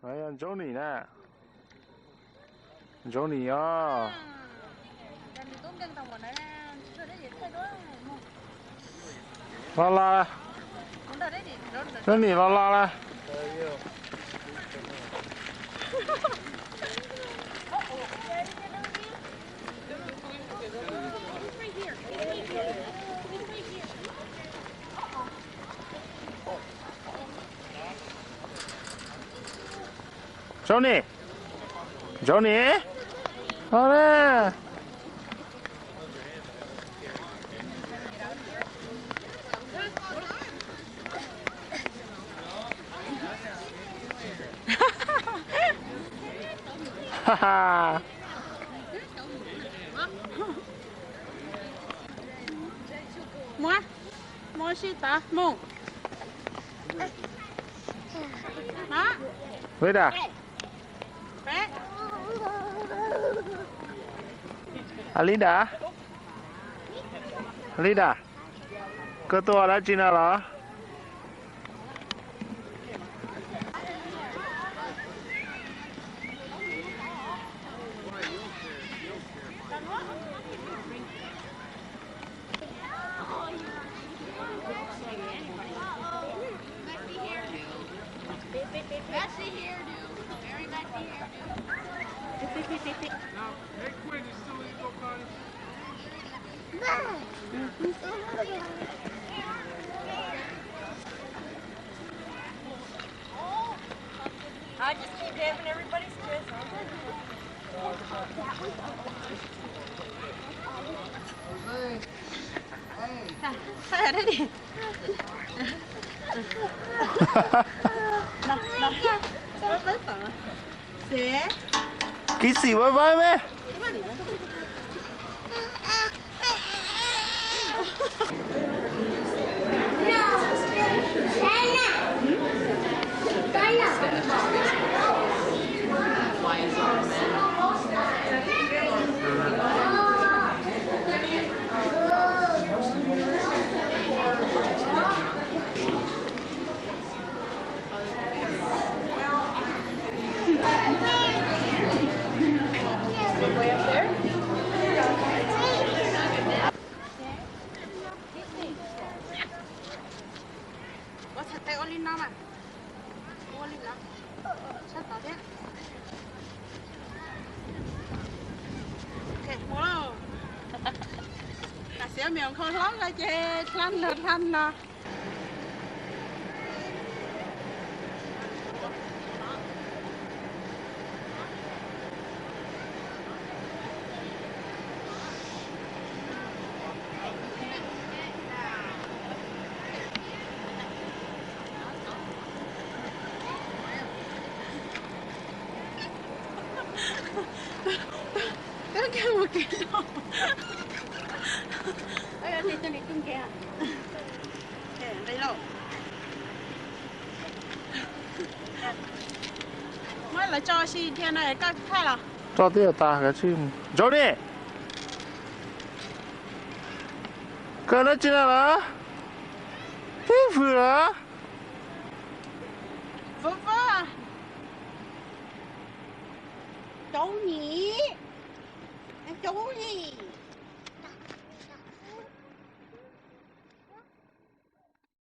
哎呀，找你呢，找你啊！拉拉来，找你拉拉来。找你，找你，好嘞。哈哈。摸西达梦。啊？喂的。Alinda? Alinda? Kau tu ada Cina lah? Messy hairdo. Very messy hairdo. Now, hey, Quinn, you still need to go, Connie? I just keep having everybody's kiss. Sao thế đi? Sao tới tận? Sẽ. Cái gì vậy vậy mẹ? Way up there? Có thật tay Olin nào mà? Olin nào? Sao tao thế? Ok, mua đâu? Là sẽ miệng khô lắm ra chê, lăn nè. Cái kia một cái đâu. Ê, đi cho đi tung kìa. Đây đâu. Mới là cho xì thiên này các thay là. Cho tiếc ta cái chim.找你。可能进来了。衣服了。Vâng vâng. Cháu nhỉ? Cháu nhỉ?